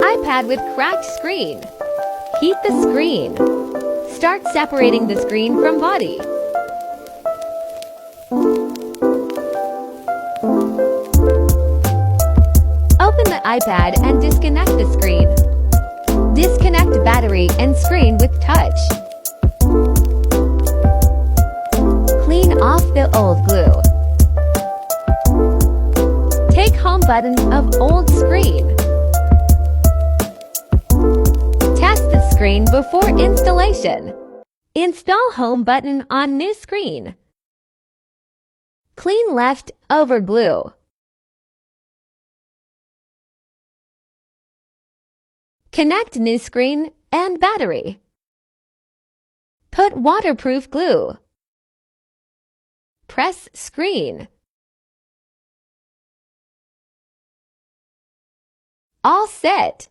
iPad with cracked screen. Heat the screen. Start separating the screen from body. Open the iPad and disconnect the screen. Disconnect battery and screen with touch. Clean off the old glue. Take home button of old screen. Test the screen before installation. Install home button on new screen. Clean left over glue. Connect new screen and battery. Put waterproof glue. Press screen. All set.